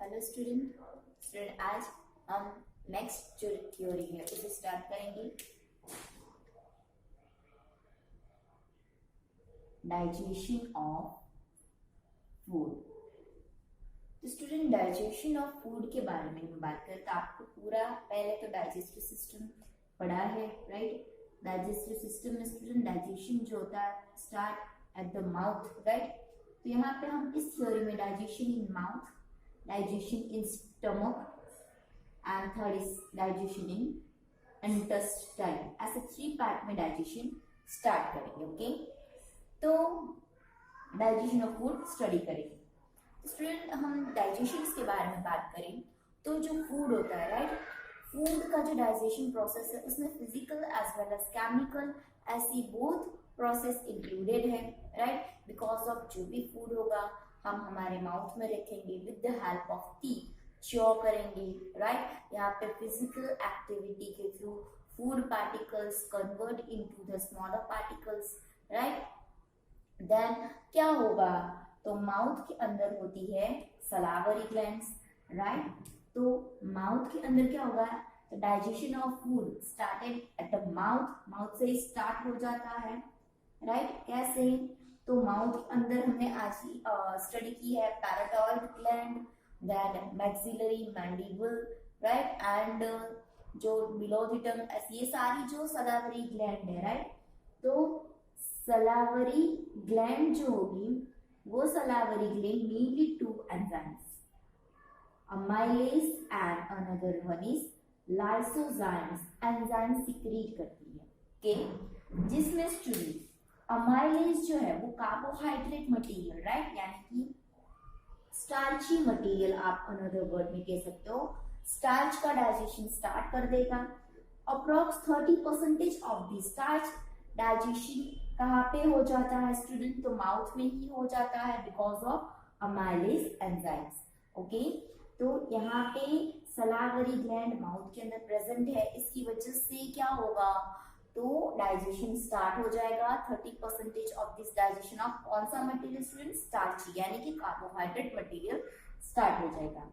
Hello student आज हम next जो थ्योरी है उसे स्टार्ट करेंगे। Digestion of food. तो स्टूडेंट डाइजेशन ऑफ फूड के बारे में हम बात करें तो आपको पूरा पहले तो डाइजेस्टिव सिस्टम पढ़ा है, राइट। डाइजेस्टिव सिस्टम में स्टूडेंट डाइजेशन जो होता है start at the mouth, right. तो यहाँ पे हम इस थ्योरी में digestion in mouth, digestion in stomach and third is digestion in intestine। ऐसे 3 पार्ट में डाइजेशन स्टार्ट करेंगे। ओके, तो डाइजेशन ऑफ फूड स्टडी करेंगे। स्टूडेंट हम डाइजेशन के बारे में बात करें तो जो फूड होता है, राइट, फूड का जो डाइजेशन प्रोसेस है उसमें physical as well as chemical ऐसी बोथ प्रोसेस इंक्लूडेड है, राइट। बिकॉज ऑफ जो भी फूड होगा हम हमारे माउथ में रखेंगे with the help of teeth chew करेंगे, राइट। यहाँ पे फिजिकल एक्टिविटी के through food particles convert into the smaller particles, right. Then क्या होगा, तो माउथ के अंदर होती है सलावरी ग्लैंड्स, राइट। तो माउथ के अंदर क्या होगा, तो digestion of food started at the mouth, mouth से स्टार्ट हो जाता है, राइट। कैसे, तो माउथ के अंदर हमने आज ही स्टडी की है parotid gland, then maxillary, mandible, right, and जो बिलो द टंग, ये सारी जो सलावरी ग्लैंड है, राइट। तो सलावरी ग्लैंड जो होगी वो सलावरी gland mainly 2 enzymes, amylase and another one is lysozymes, enzyme secret करती है, ओके। जिसमें स्टूडेंट अमाइलेज जो है वो कार्बोहाइड्रेट मटेरियल, राइट, यानी कि स्टार्ची मटेरियल, आप अनदर वर्ड में कह सकते हो, स्टार्च का डाइजेशन स्टार्ट कर देगा। Approx 30% of the starch digestion कहाँ पे हो जाता है स्टूडेंट, तो माउथ में ही हो जाता है because of amylase enzymes, okay. तो यहाँ पे सलावरी ग्लैंड माउथ के अंदर प्रेजेंट है, इसकी वजह से क्या होगा, तो डाइजेशन स्टार्ट हो जाएगा। 30% ऑफ दिस डाइजेशन ऑफ कौन सा मटेरियल स्टूडेंट, स्टार्ची, यानी कि कार्बोहाइड्रेट मटेरियल स्टार्ट हो जाएगा।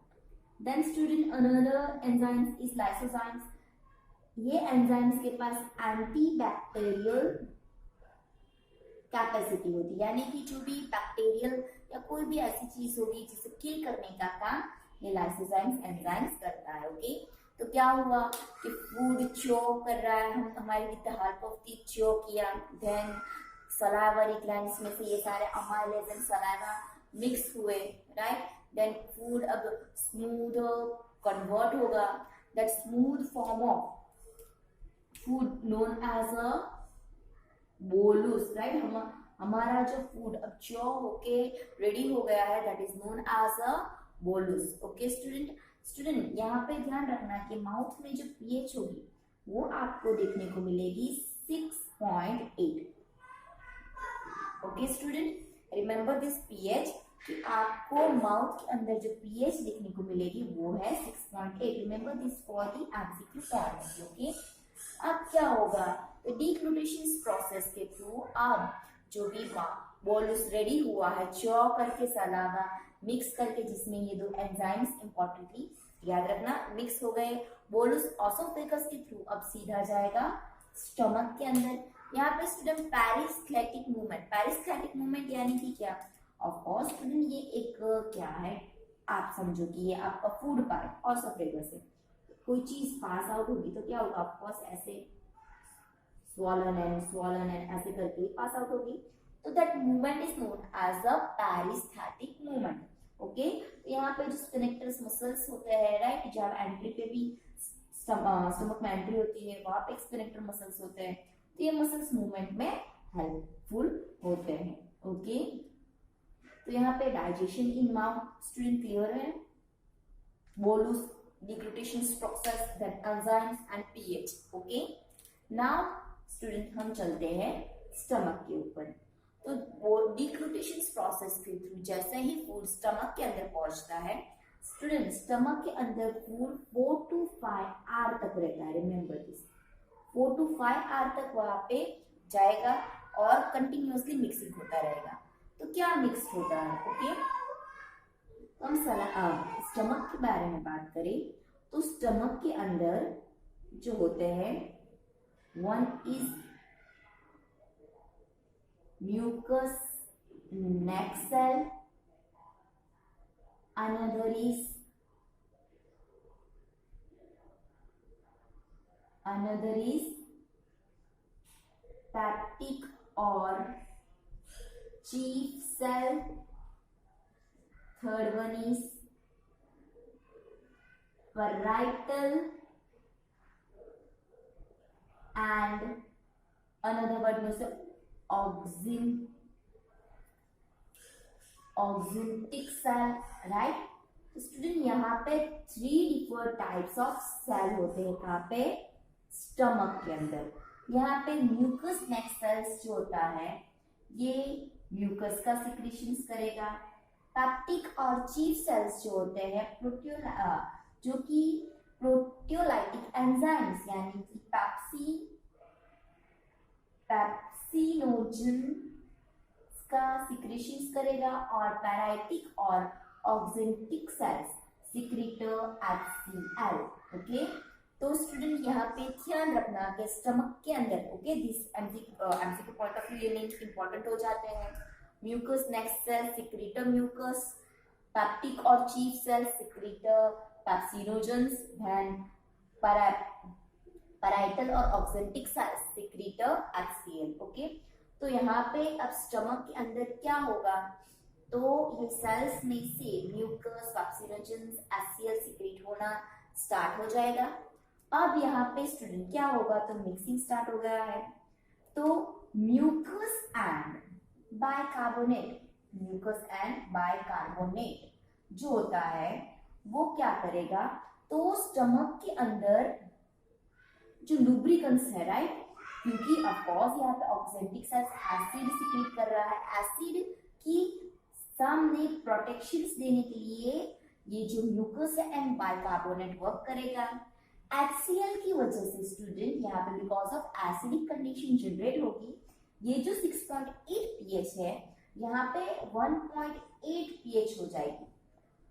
Then student another enzymes is lysozymes. ये एंजाइम्स के पास एंटी बैक्टीरियल कैपेसिटी होती है, यानी कि जो भी बैक्टीरियल या कोई भी ऐसी चीज होगी जिसे किल करने का काम ये लाइसोजाइम्स एंजाइम्स करता है, ओके। तो क्या हुआ कि फूड च्यू कर रहा है, हम हमारी with the help of teeth chew किया, देन सलावरी ग्लैंड्स में से ये सारे अमाइलेज एंड सलाइवा मिक्स हुए, राइट। देन फूड अब स्मूथ कन्वर्ट होगा, that smooth form of food known as a bolus, right. हमारा जो फूड अब च्यू होके रेडी हो गया है that is known as a bolus, okay student यहाँ पे ध्यान रखना कि माउथ में जो पीएच होगी वो आपको देखने को मिलेगी 6.8, okay student, remember this pH कि आपको माउथ के अंदर जो पीएच देखने को मिलेगी वो है 6.8। Remember this for the MCQ format, okay. अब क्या होगा, तो डिग्लूटेशन प्रोसेस के थ्रू अब जो भी बोलूस रेडी हुआ है च्यू करके सलावा मिक्स करके, जिसमें ये 2 एंजाइम्स इंपॉर्टेंटली याद रखना मिक्स हो गए, बोलूस ऑसोफेगस के थ्रू अब सीधा जाएगा स्टमक के अंदर। यहाँ पे स्टूडेंट पेरिस्थेटिक मूवमेंट यानी कि क्या, ऑफ कोर्स स्टूडेंट ये एक क्या है, आप समझो कि ये आपका फूड पार्ट ऑसोफेगस है, कोई चीज पास आउट होगी तो क्या होगा, ऑफ कोर्स ऐसे swollen and ऐसे करके पास आउट होगी, तो that movement is known as a peristaltic movement, okay. यहाँ पे जो स्फिंक्टर्स मसल्स होते हैं, राइट, जब एंट्री पे भी स्टमक में एंट्री होती है वहां पे स्फिंक्टर मसल्स होते हैं, तो ये मसल्स मूवमेंट में हेल्पफुल होते हैं, ओके। तो यहाँ पे digestion in mouth student clear है, bolus, deglutition process, then enzymes and pH, okay. Now student हम चलते हैं स्टमक के ऊपर। तो वो डिग्लूटेशन प्रोसेस के थ्रू जैसे ही फूड स्टमक के अंदर पहुंचता है स्टूडेंट, स्टमक के अंदर फूड 4 to 5 आवर तक रहता है, रिमेंबर दिस, 4 to 5 आवर तक वहां पे जाएगा और कंटिन्यूअसली मिक्सिंग होता रहेगा। तो क्या मिक्स होता है, ओके। तो हम स्टमक के बारे में बात करें तो स्टमक के अंदर जो होते हैं, one is mucus neck cell, another is peptic or chief cell, third one is parietal, and another word is oxyntic cell, right. तो स्टूडेंट यहाँ पे 3 डिफरेंट टाइप्स ऑफ सेल होते हैं कहाँ पे, स्टमक के अंदर। यहाँ पे म्यूकस नेक सेल्स जो होता है ये म्यूकस का सिक्रीशंस करेगा। पेप्टिक और चीफ सेल्स जो होते हैं जो कि प्रोटियोलाइटिक एंजाइम्स यानी कि पेप्सिनोजन का सिक्रीशंस करेगा, और पैराइटिक और ऑक्सिंटिक सेल्स सिक्रीटर HCl। ओके, तो स्टूडेंट यहाँ पे ध्यान रखना कि स्टमक के अंदर, okay, this MCQ point of view लेने इंपॉर्टेंट हो जाते हैं। म्यूकस नेक सेल सिक्रीटर म्यूकस, पेप्टिक और चीफ सेल सिक्रीटर पेप्सिनोजेंस, देन पैराइटल और ऑक्सिंटिक सेल्स सिक्रीटर HCl। ओके, तो यहाँ पे अब स्टमक के अंदर क्या होगा, तो ये सेल्स में से म्यूकस, पेप्सिनोजेंस, HCl सीक्रेट होना स्टार्ट हो जाएगा। अब यहाँ पे स्टूडेंट क्या होगा, तो मिक्सिंग स्टार्ट हो गया है। तो म्यूकस एंड बाइकार्बोनेट जो होता है वो क्या करेगा, तो स्टमक के अंदर जो लुब्रिकेंट्स है, राइट, क्योंकि ऑफकोर्स यहाँ पे ऑक्सिंटिक सेल्स एसिड सीक्रेट कर रहा है, एसिड की सामने प्रोटेक्शंस देने के लिए ये जो म्यूकस है एंड बाइकार्बोनेट वर्क करेगा। HCl की वजह से स्टूडेंट यहाँ पे because of acidic condition generate होगी। ये जो 6.8 pH है यहाँ पे 1.8 pH हो जाएगी।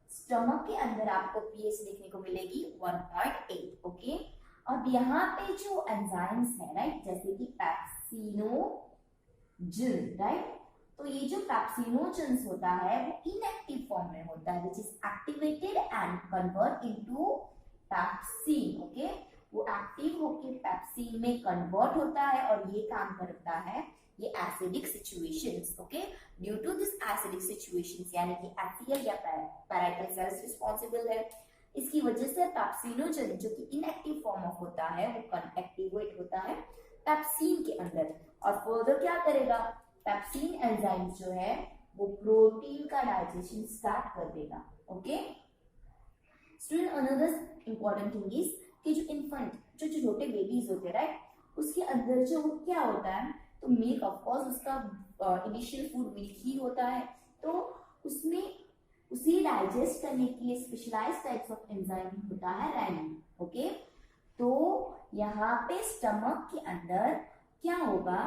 स्टमक के अंदर आपको pH देखने को मिलेगी 1.8। ओके, अब यहाँ पे जो एंजाइम्स है, राइट, जैसे कि पेप्सिनोजन, राइट, तो ये जो पेप्सिनोजेंस होता है वो इनएक्टिव फॉर्म में होता है, which is activated and convert into pepsin. Okay, वो एक्टिव होके पेप्सिन में कन्वर्ट होता है और ये काम करता है ये acidic situations. Okay, due to this acidic situations यानी कि HCl या पैराइटल सेल्स रिस्पॉन्सिबल है, इसकी वजह से पेप्सिनोजन जो कि इनएक्टिव फॉर्म ऑफ होता है वो एक्टिवेट होता है पेप्सिन के अंदर, और फर्दर क्या करेगा, पेप्सिन एंजाइम जो है वो प्रोटीन का डाइजेशन स्टार्ट कर देगा। Okay student, another important thing is कि जो इन्फेंट जो छोटे बेबीज होते हैं, राइट, उसके अंदर जो क्या होता है, तो मिल्क, ऑफ कोर्स उसका इनिशियल फूड मिल्क ही होता है, तो उसमें उसे डाइजेस्ट करने के लिए स्पेशलाइज्ड टाइप्स ऑफ एंजाइम होता है रेनिन। ओके, तो यहाँ पे स्टमक के अंदर क्या होगा,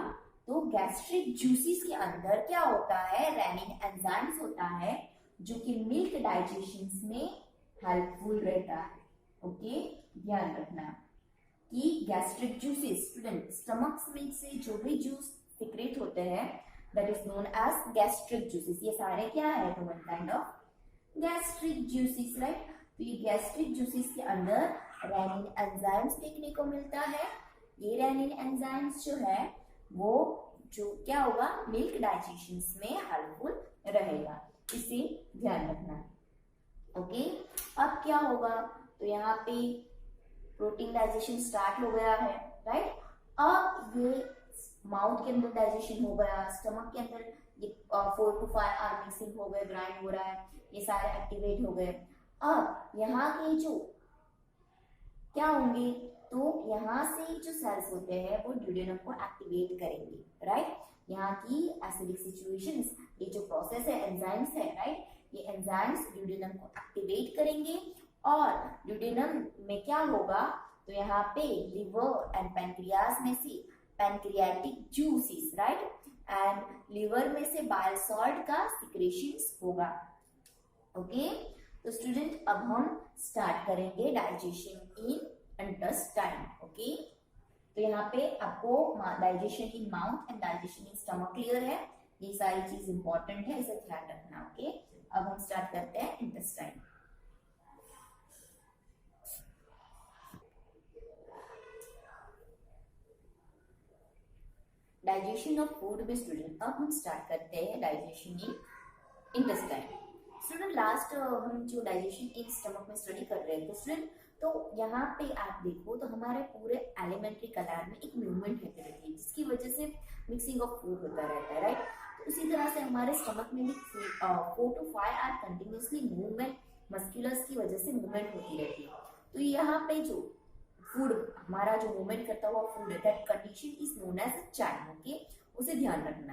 तो गैस्ट्रिक जूसेस के अंदर क्या होता है, रेनिन एंजाइम्स होता है जो कि मिल्क डाइजेशन में हेल्पफुल रहता है। ओके, ध्यान रखना कि गैस्ट्रिक जूसेस, स्टूडेंट, स्टमक में से जो भी जूस सिक्रेट होते हैं that is known as gastric juices. ये सारे क्या है, तो one kind of gastric juices, right. तो ये गैस्ट्रिक जूसेस के अंदर रेनिन एंजाइम्स देखने को मिलता है। ये रेनिन एंजाइम्स जो है वो जो क्या होगा, मिल्क डाइजेशन में हेल्पफुल रहेगा, इसे ध्यान रखना। ओके, अब क्या होगा, तो यहाँ पे प्रोटीन डाइजेशन स्टार्ट हो गया है, राइट। अब ये माउथ के अंदर डाइजेशन हो गया, स्टमक के अंदर ये 4 to 5 आर मिक्सिंग हो गए, ग्राइंड हो रहा है, ये सारे एक्टिवेट हो गए। अब यहाँ के जो क्या होंगे, तो यहाँ से जो सेल्स होते हैं वो ड्यूडेनम को एक्टिवेट करेंगे, राइट। यहाँ की एसिडिक सिचुएशंस, ये जो प्रोसेस है, एंजाइम्स है, राइट, ये एंजाइम्स ड्यूडेनम को एक्टिवेट करेंगे और ड्यूडेनम में क्या होगा, तो यहाँ पे लिवर एंड पैनक्रियाज में से pancreatic juices, right, and liver में से बाइल सॉल्ट का सिक्रेशंस होगा। ओके, तो स्टूडेंट अब हम स्टार्ट करेंगे डाइजेशन इन इंटेस्टाइन। ओके, तो यहाँ पे आपको digestion in mouth and digestion in stomach clear है, ये सारी चीज इंपॉर्टेंट है, इसे ध्यान रखना। ओके, अब हम स्टार्ट करते हैं इंटेस्टाइन। डाइजेशन ऑफ फूड में स्टूडेंट अब हम स्टार्ट करते हैं digestion in intestine. Student last हम जो डाइजेशन इन स्टमक में स्टडी कर रहे थे स्टूडेंट, तो यहाँ पे आप देखो तो हमारे पूरे एलिमेंट्री कनाल में एक मूवमेंट होती रहती है जिसकी वजह से मिक्सिंग ऑफ फूड होता रहता है, राइट। तो उसी तरह से हमारे स्टमक में भी 4 to 5 hour continuously movement muscles की वजह से मूवमेंट होती रहती है। तो यहाँ पे जो फूड हमारा जो मूवमेंट करता हुआ फूड है, that condition is known as chyme. Okay, उसे ध्यान रखना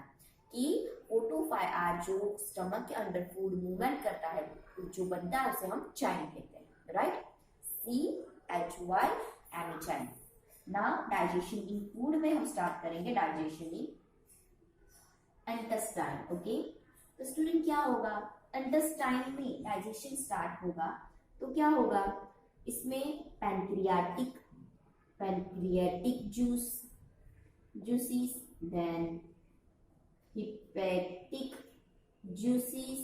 कि 4 to 5 आवर जो स्टमक के अंदर फूड मूवमेंट करता है जो बनता है उसे हम चाइन कहते हैं, right. CHY chyme. Now digestion in food में हम स्टार्ट करेंगे डाइजेशन इन इंटेस्टाइन। ओके, तो स्टूडेंट क्या होगा, इंटेस्टाइन में डाइजेशन स्टार्ट होगा तो क्या होगा, इसमें pancreatic juices, then hepatic juices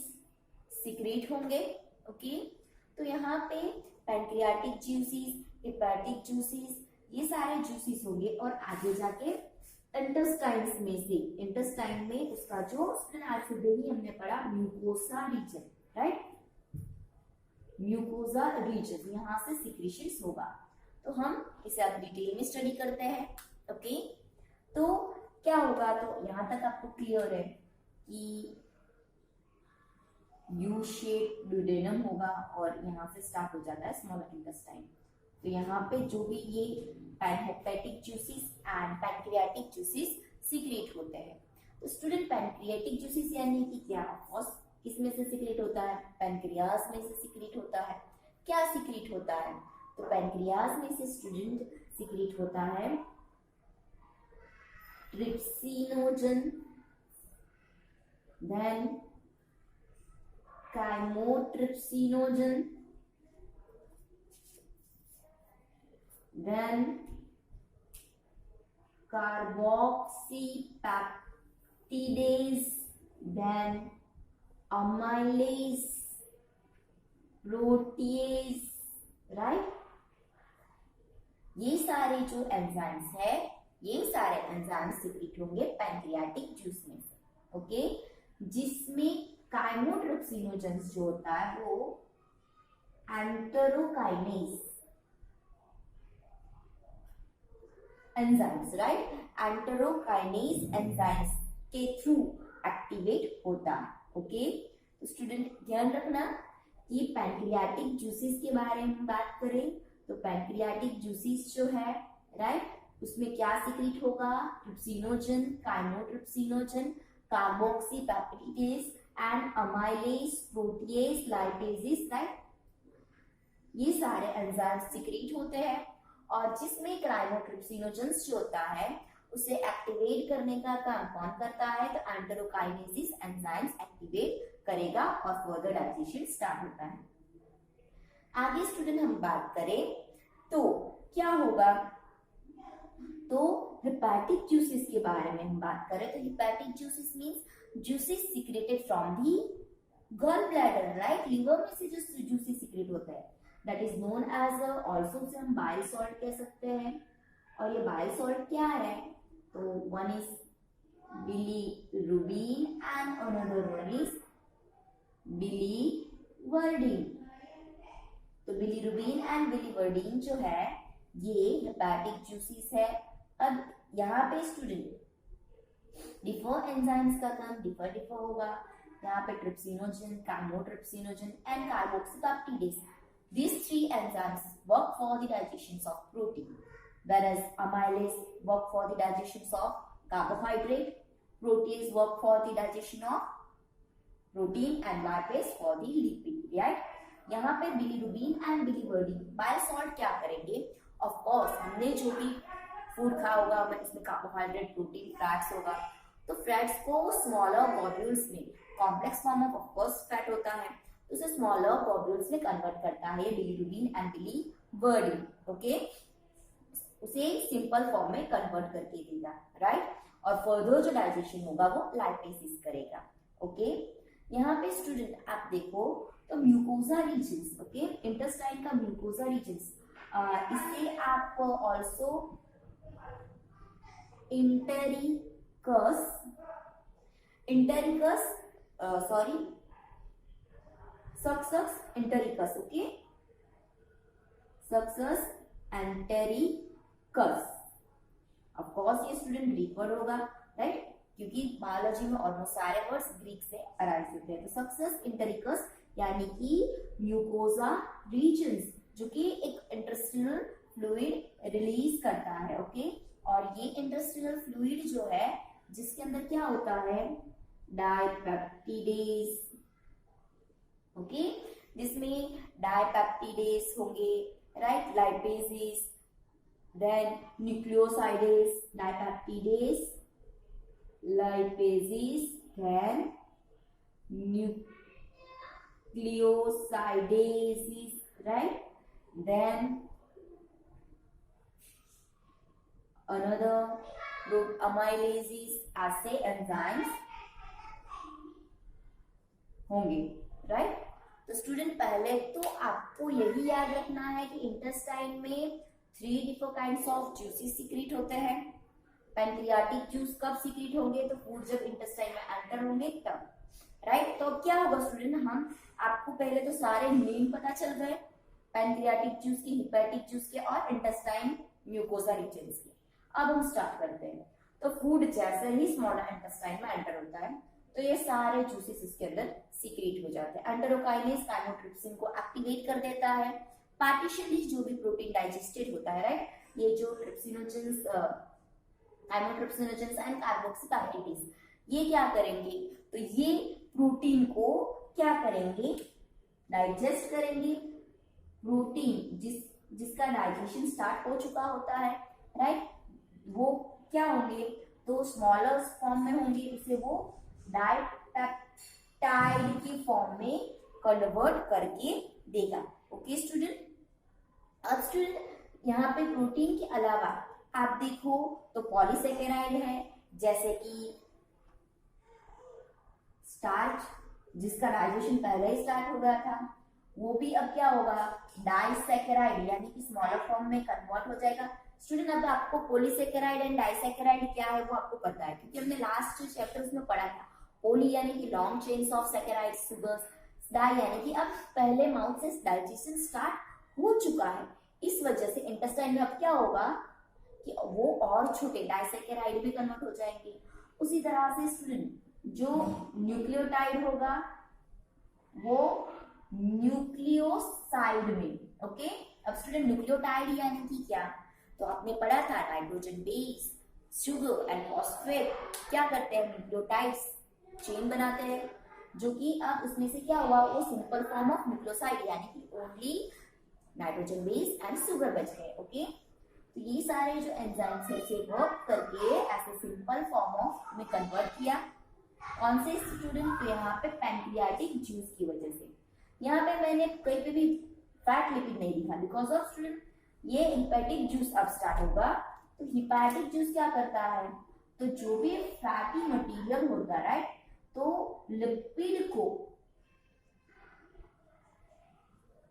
secrete होंगे। ओके, तो यहाँ पे पैनक्रियाटिक जूसेस, हिपैटिक जूसेस, ये सारे जूसेस होंगे और आगे जाके इंटेस्टाइन्स में से, इंटेस्टाइन में उसका जो आज सुबह ही हमने पढ़ा mucosa region, right, mucosa region, यहाँ से सिक्रीशंस होगा। तो हम इसे अब डिटेल में स्टडी करते हैं। ओके, तो क्या होगा, तो यहाँ तक आपको क्लियर है कि यू शेप ड्यूडेनम होगा और यहाँ से स्टार्ट हो जाता है स्मॉल इंटेस्टाइन। तो यहाँ पे जो भी ये hepatic juices and pancreatic juices secret होते हैं। तो स्टूडेंट पैनक्रियाटिक जूसेस यानी कि क्या, ऑफ किस में से सीक्रेट होता है, पैनक्रियास में से सीक्रेट होता है। क्या सीक्रेट होता है, तो पैनक्रियास में से स्टूडेंट सीक्रेट होता है trypsinogen, then chymotrypsinogen, then carboxypeptidase, then amylase, protease, right। ये सारे जो एंजाइम्स है, ये सारे एंजाइम्स सीक्रेट होंगे पैनक्रियाटिक जूस में से। ओके, जिसमें काइमोट्रिप्सिनोजेंस जो होता है वो enterokinase enzymes, right, enterokinase enzymes के थ्रू एक्टिवेट होता है। ओके, तो स्टूडेंट ध्यान रखना कि पैनक्रियाटिक जूसेस के बारे में बात करें तो पैनक्रियाटिक जूसेस जो है, राइट, उसमें क्या सीक्रेट होगा, trypsinogen, chymotrypsinogen, carboxypeptidase and amylase, protease, lipases, right, ये सारे एंजाइम्स सीक्रेट होते हैं। और जिसमें काइमोट्रिप्सिनोजेंस जो होता है उसे एक्टिवेट करने का काम कौन करता है, तो एंटेरोकाइनेसिस एंजाइम्स एक्टिवेट करेगा और फर्दर डाइजेशन स्टार्ट होता है। आगे स्टूडेंट हम बात करें तो क्या होगा, तो हेपेटिक जूसेस के बारे में हम बात करें तो hepatic juices means juices secreted from the gall bladder, right, liver में से जो जूसेस सीक्रेट होता है that is known as, also उसे हम बाइल सॉल्ट कह सकते हैं। और ये बाइल सॉल्ट क्या है, तो one is bilirubin and another one is biliverdin. तो बिलीरुबिन एंड बिलीवर्डिन जो है ये हेपेटिक जूसेस है। अब यहाँ पे स्टूडेंट डिफर एंजाइम्स का काम डिफर होगा। यहाँ पे trypsinogen, chymotrypsinogen and carboxypeptidase, these three enzymes work for the digestion of protein, whereas amylase work for the digestion of carbohydrate, protease work for the digestion of protein and lipase for the lipid, right। यहाँ पे bilirubin and biliverdin bile salt क्या करेंगे, of course हमने जो भी food खा होगा इसमें कार्बोहाइड्रेट, प्रोटीन, फैट्स होगा, तो फैट्स को स्मॉलर मॉड्यूल्स में, complex form of course fat होता है, तो उसे स्मॉलर ग्लोब्यूल्स में कन्वर्ट करता है बिलीरुबिन एंड बिलीवर्डिन, ओके, उसे सिंपल फॉर्म में कन्वर्ट करके देगा, राइट। और फर्दर जो डाइजेशन होगा वो लाइपेसिस करेगा, ओके। यहाँ पे स्टूडेंट आप देखो तो म्यूकोजा रीजन्स, ओके, इंटेस्टाइन का म्यूकोजा रीजन्स, इसे आप also succus entericus, okay, succus entericus. Of course ये स्टूडेंट ग्रीक वर्ड होगा, राइट, क्योंकि बायोलॉजी में ऑलमोस्ट सारे वर्ड्स ग्रीक से अराइज होते हैं। तो सक्सस एंटेरिकस यानी कि म्यूकोजा रीजन्स, जो कि एक इंटेस्टिनल फ्लूइड रिलीज करता है, ओके। और ये इंटेस्टिनल फ्लूइड जो है जिसके अंदर क्या होता है, डाइपेप्टिडेज, ओके, जिसमें डाइपेप्टिडेज होंगे, right, lipases, then nucleosides, dipeptidase, lipases, then nucleosidases, right, then another group amylases, ऐसे एंजाइम्स होंगे, राइट। तो स्टूडेंट पहले तो आपको यही याद रखना है कि इंटेस्टाइन में 3 different kinds of juices secret होते हैं। पैंक्रियाटिक जूस कब सीक्रेट होंगे, तो फूड जब इंटेस्टाइन में एंटर होंगे तब, राइट। तो क्या होगा स्टूडेंट, हम आपको पहले तो सारे नेम पता चल गए, पैंक्रियाटिक जूस के, हिपैटिक जूस के और इंटेस्टाइन म्यूकोजा रीजन्स के। अब हम स्टार्ट करते हैं। तो फूड जैसे ही स्मॉलर इंटेस्टाइन में एंटर होता है तो ये सारे जूसेस इसके अंदर सीक्रेट हो जाते हैं। एंटेरोकाइनेज काइमोट्रिप्सिन को एक्टिवेट कर देता है। पार्टिशनली जो भी प्रोटीन डाइजेस्टेड होता है, राइट, ये जो ट्रिप्सिनोजेंस, काइमोट्रिप्सिनोजेंस एंड कार्बोक्सीपेप्टिडेज, ये क्या करेंगे, तो ये प्रोटीन को क्या करेंगे, डाइजेस्ट करेंगे। प्रोटीन जिसका डाइजेशन स्टार्ट हो चुका होता है, राइट, वो क्या होंगे, तो स्मॉलर फॉर्म में होंगे, उसे वो डाइपेप्टाइड की फॉर्म में कन्वर्ट करके देगा, ओके स्टूडेंट। अब स्टूडेंट यहाँ पे प्रोटीन के अलावा आप देखो तो पॉलीसेकेराइड है, जैसे कि स्टार्च, जिसका डाइजेशन पहले ही स्टार्ट हो गया था, वो भी अब क्या होगा, डाइसेकेराइड यानी कि स्मॉलर फॉर्म में कन्वर्ट हो जाएगा। स्टूडेंट अब आपको पॉलीसेकेराइड एंड डाइसेकेराइड क्या है वो आपको पता है, क्योंकि हमने लास्ट चैप्टर्स में पढ़ा था। पोली यानी कि long chains of saccharide sugars, di यानी कि अब पहले माउथ से डाइजेशन स्टार्ट हो चुका है, इस वजह से इंटेस्टाइन में अब क्या होगा कि वो और छोटे डाइसेकेराइड में कन्वर्ट हो जाएंगे। उसी तरह से स्टूडेंट जो न्यूक्लियोटाइड होगा वो न्यूक्लियोसाइड में, ओके। अब स्टूडेंट न्यूक्लियोटाइड यानी कि क्या, तो आपने पढ़ा था nitrogen base, sugar and phosphate क्या करते हैं, न्यूक्लियोटाइड्स चेन बनाते हैं, जो कि अब उसमें से क्या हुआ, वो सिंपल फॉर्म ऑफ न्यूक्लियोसाइड यानी कि only nitrogen base and sugar बच गए, ओके। तो ये सारे जो एंजाइम्स है से वर्क करके ऐसे सिंपल फॉर्म ऑफ में कन्वर्ट किया। कौन से स्टूडेंट, यहाँ पे पैंक्रियाटिक जूस की वजह से। यहाँ पे मैंने कहीं पे भी फैट लिपिड नहीं लिखा, बिकॉज ऑफ स्टूडेंट ये हिपैटिक जूस अब स्टार्ट होगा। तो हिपैटिक जूस क्या करता है, तो जो भी फैटी मटेरियल होता है, राइट, तो लिपिड को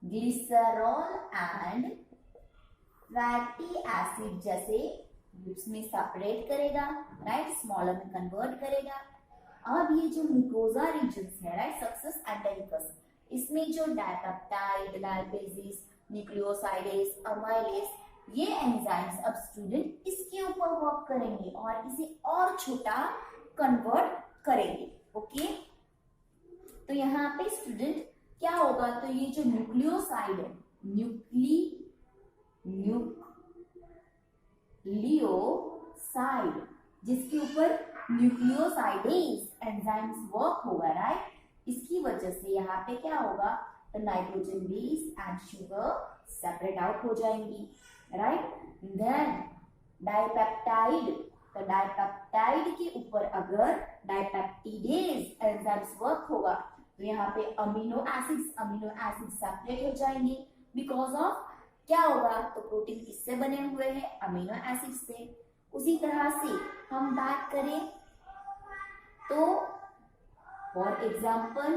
ग्लिसरॉल एंड फैटी एसिड जैसे ग्रुप्स में सेपरेट करेगा, राइट, स्मॉलर में कन्वर्ट करेगा। अब ये जो म्यूकोजा रीजन्स है, राइट, सक्सेस एंटेरिकस, इसमें जो डाइपेप्टाइड, लाइपेजेस, न्यूक्लियोसाइडेज, अमाइलेज, ये एंजाइम्स अब स्टूडेंट इसके ऊपर वर्क करेंगे और इसे और छोटा कन्वर्ट करेंगे, ओके। तो यहाँ पे स्टूडेंट क्या होगा, तो ये जो न्यूक्लियोसाइड है, न्यूक्लियोसाइड जिसके ऊपर न्यूक्लियोसाइडेज एंजाइम्स वर्क होगा, राइट, इसकी वजह से यहाँ पे क्या होगा, तो nitrogen base and sugar separate out हो जाएंगी, राइट। देन डाइपेप्टाइड, तो डाइपेप्टाइड के ऊपर अगर डाइपेप्टिडेज एंजाइम्स वर्क होगा तो यहाँ पे अमीनो एसिड्स सेपरेट हो जाएंगे बिकॉज ऑफ क्या होगा, तो प्रोटीन किससे बने हुए हैं, अमीनो एसिड से। उसी तरह से हम बात करें तो for example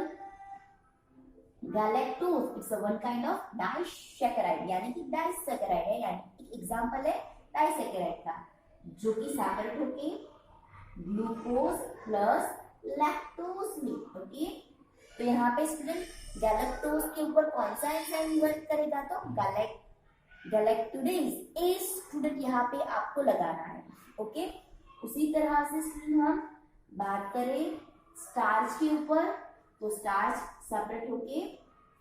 galactose it's one kind of disaccharide, यानी कि डाइसैकेराइड है, यानी एक एग्जाम्पल है डाइसैकेराइड का, जो कि सेपरेट होके ग्लूकोज प्लस लैक्टोज में। ओके, तो यहाँ पे स्टूडेंट गैलेक्टोज के ऊपर कौन सा एंजाइम वर्क करेगा, तो गैलेक्टोडेज ए स्टूडेंट यहाँ पे आपको लगाना है। ओके, उसी तरह से स्टूडेंट हम बात करें स्टार्च के ऊपर, तो स्टार्च सेपरेट होके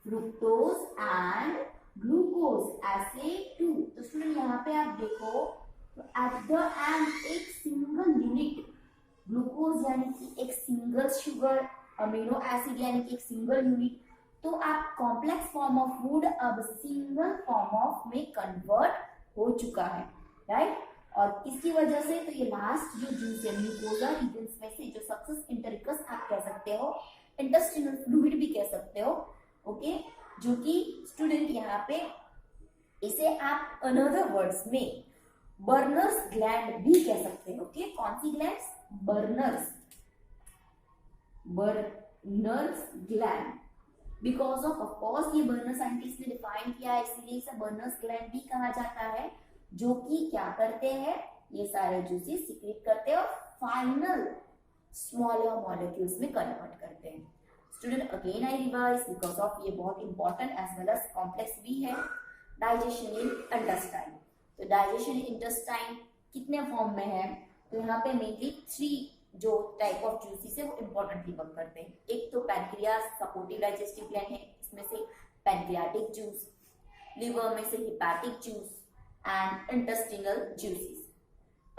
फ्रुक्टोज एंड ग्लूकोज ऐसे टू। तो स्टूडेंट यहाँ पे आप देखो तो एट द एंड एक सिंगल यूनिट ग्लूकोज यानी कि एक सिंगल शुगर, अमीनो एसिड यानी कि एक सिंगल यूनिट, तो आप कॉम्प्लेक्स फॉर्म ऑफ फूड अब सिंगल फॉर्म ऑफ में कन्वर्ट हो चुका है, राइट। और किसकी वजह से, तो ये लास्ट जो जूस है म्यूकोजा रीजन्स में से जो सक्सेस इंटरिकस आप कह सकते हो, इंटेस्टिनल फ्लूइड भी कह सकते हो। ओके, जो कि स्टूडेंट यहाँ पे इसे आप अनदर वर्ड्स में बर्नर्स ग्लैंड भी कह सकते हो। ओके, कौन सी glands, Brunner's gland, because of course ये बर्नर साइंटिस्ट ने डिफाइन किया है, इसलिए इसे बर्नर्स ग्लैंड भी कहा जाता है, जो कि क्या करते हैं, ये सारे जूसेस सीक्रेट करते हैं और फाइनल स्मॉलर मॉलिक्यूल्स में कन्वर्ट करते हैं। Student again I revise because of ये बहुत important as well as complex भी है। डाइजेशन इन इंटेस्टाइन, तो डाइजेशन इन इंटेस्टाइन कितने फॉर्म में है, तो यहाँ पे मेनली 3 जो टाइप ऑफ जूसेस है वो इंपॉर्टेंटली वर्क करते हैं। एक तो पैनक्रियास सपोर्टिव डाइजेस्टिव ग्लैंड है, इसमें से पैनक्रियाटिक जूस, लिवर में से hepatic juice and intestinal juices.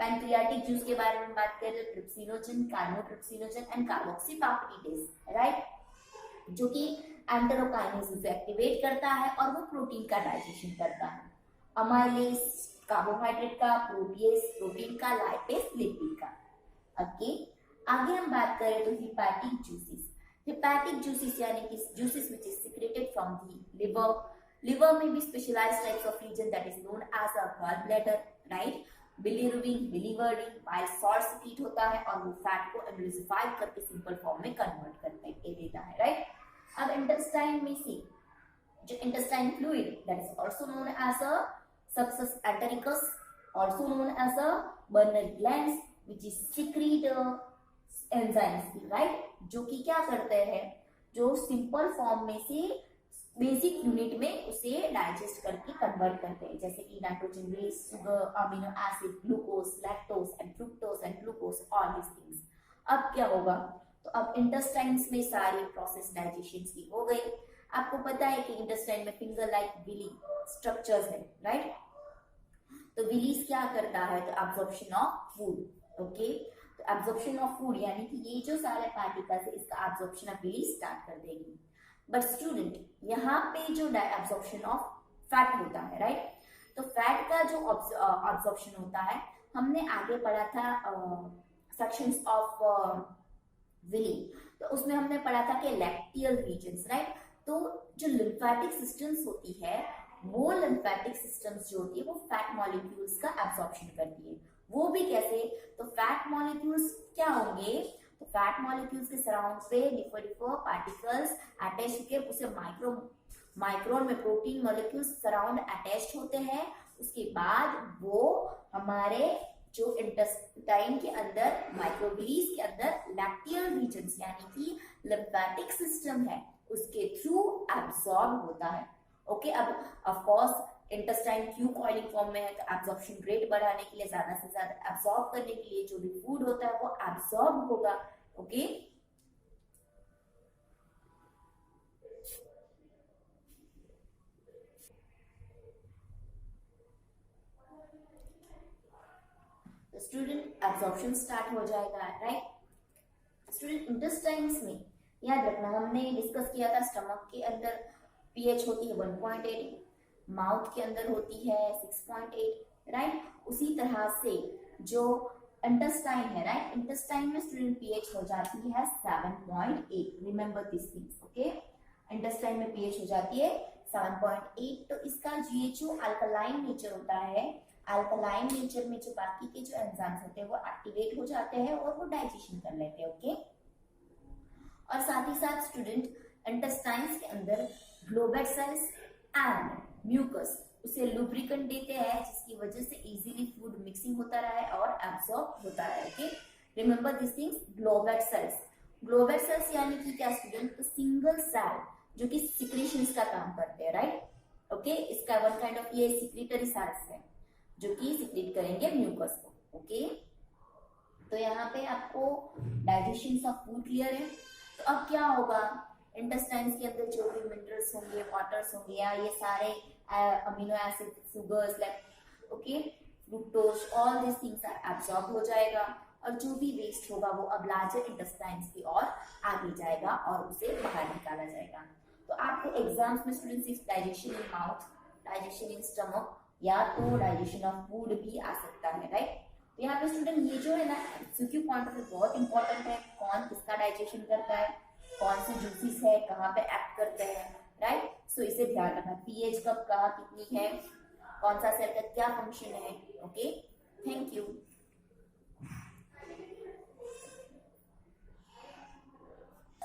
Pancreatic juice के बारे में बात करें तो ट्रिप्सिनोजन, कार्बोट्रिप्सिनोजन एंड कार्बोक्सीपेप्टिडेज, राइट, जो कि एंटेरोकाइनेज एक्टिवेट करता है और वो प्रोटीन का डाइजेशन करता है। अमाइलेज कार्बोहाइड्रेट का, प्रोटीएज प्रोटीन का, लाइपेज लिपिड का। ओके, आगे हम बात करें तो हिपैटिक जूसेस। हिपैटिक जूसेस यानी कि juices which is secreted from the liver में भी specialised types of region that is known as a gall bladder, right. Bilirubin, biliverdin, bile salt secrete होता है और वो फैट को एम्युलिफाई करके सिंपल फॉर्म में कन्वर्ट करते हैं, ये देता है, राइट। अब इंटेस्टाइन में से जो intestine fluid that is also known as a succus entericus, also known as a Brunner glands which is secrete enzymes, right, जो कि क्या करते हैं, जो सिंपल फॉर्म में से बेसिक यूनिट में उसे डाइजेस्ट करके कन्वर्ट करते हैं, जैसे कि nitrogen base, sugar, amino acid, glucose, lactose and fructose and glucose, all this things. अब क्या होगा, तो अब इंटेस्टाइन्स में सारी प्रोसेस डाइजेशन की हो गई। आपको पता है कि इंटेस्टाइन में फिंगर लाइक विली स्ट्रक्चर्स है, राइट। तो विलीज क्या करता है, तो एब्जॉर्प्शन ऑफ फूड। ओके, तो एब्जॉर्प्शन ऑफ फूड यानी कि ये जो सारे पार्टिकल्स है इसका एब्जॉर्प्शन ऑफ विली स्टार्ट कर देगी। बट स्टूडेंट यहाँ पे जो एब्जॉर्प्शन ऑफ फैट होता है, राइट, तो फैट का जो एब्जॉर्प्शन होता है हमने आगे पढ़ा था सेक्शंस ऑफ विली, तो उसमें हमने पढ़ा था कि लैक्टियल रीजन्स, राइट। तो जो लिम्फेटिक सिस्टम्स होती है वो लिम्फेटिक सिस्टम्स जो होती है वो फैट मॉलिक्यूल्स का एब्जॉर्प्शन करती है। वो भी कैसे, तो फैट मॉलिक्यूल्स क्या होंगे, तो फैट मॉलिक्यूल्स के सराउंड पे डिफर पार्टिकल्स अटैच होकर उसे माइक्रोन में प्रोटीन मॉलिक्यूल्स सराउंड अटैच्ड होते हैं। उसके बाद वो हमारे जो इंटेस्टाइन के अंदर माइक्रोविलीज के अंदर लैक्टियल रीजन्स यानी कि लिम्फेटिक सिस्टम है उसके थ्रू एब्सॉर्ब होता है। ओके, अब ऑफ कोर्स इंटेस्टाइन क्यों कॉइलिंग फॉर्म में है, तो एब्जॉर्प्शन रेट बढ़ाने के लिए, ज्यादा से ज्यादा एब्सॉर्ब करने के लिए जो भी फूड होता है वो एब्सॉर्ब होगा। ओके, तो स्टूडेंट एब्जॉर्प्शन स्टार्ट हो जाएगा, राइट। स्टूडेंट इंटेस्टाइन्स में याद रखना हमने डिस्कस किया था स्टमक के अंदर पीएच होती है 1.8, माउथ के अंदर होती है 6.8, राइट। उसी तरह से जो इंटेस्टाइन है, राइट? इंटेस्टाइन में स्टूडेंट पीएच हो जाती है 7.8, remember this things, okay? Intestine में पीएच हो जाती है 7.8। तो इसका जीएचओ अल्कलाइन नेचर होता है। अल्कलाइन नेचर में जो बाकी के जो एंजाइम्स होते हैं वो एक्टिवेट हो जाते हैं और वो डाइजेशन कर लेते हैं, ओके? और साथ ही साथ स्टूडेंट इंटेस्टाइन्स के अंदर ग्लोबेट सेल्स एंड म्यूकस उसे लुब्रिकेंट देते हैं, जिसकी वजह से इजीली फूड मिक्सिंग होता रहा है और एब्सॉर्ब होता है, okay? Remember this things, goblet cells. Goblet cells यानी कि क्या स्टूडेंट? तो सिंगल सेल जो कि सिक्रीशंस का काम करते हैं, राइट? ओके, इसका वन काइंड ऑफ ये सिक्रीटरी सेल्स है जो कि सिक्रीट करेंगे म्यूकस को, ओके? तो यहाँ पे आपको डाइजेशन ऑफ फूड क्लियर है। तो अब क्या होगा? इंटेस्टाइन्स के अंदर जो भी मिनरल्स होंगे, वाटर्स होंगे, या ये सारे amino acid, sugars like okay fructose, all this things are absorb हो जाएगा और जो भी वेस्ट होगा वो अब लार्जर इंटेस्टाइन्स की ओर आगे जाएगा और उसे बाहर निकाला जाएगा। तो आपको एग्जाम्स में स्टूडेंट्स सिर्फ digestion in mouth, digestion in stomach या तो डाइजेशन ऑफ फूड भी आ सकता है, राइट? तो यहाँ पे स्टूडेंट ये जो है ना एमसीक्यू पॉइंट ऑफ व्यू बहुत इंपॉर्टेंट है, कौन किसका डाइजेशन करता है, कौन से जूसेस है, कहाँ पे एक्ट करते हैं, राइट? सो इसे ध्यान रखना, पीएच कब कहाँ कितनी है, कौन सा सेल का क्या फंक्शन है, ओके? Thank you.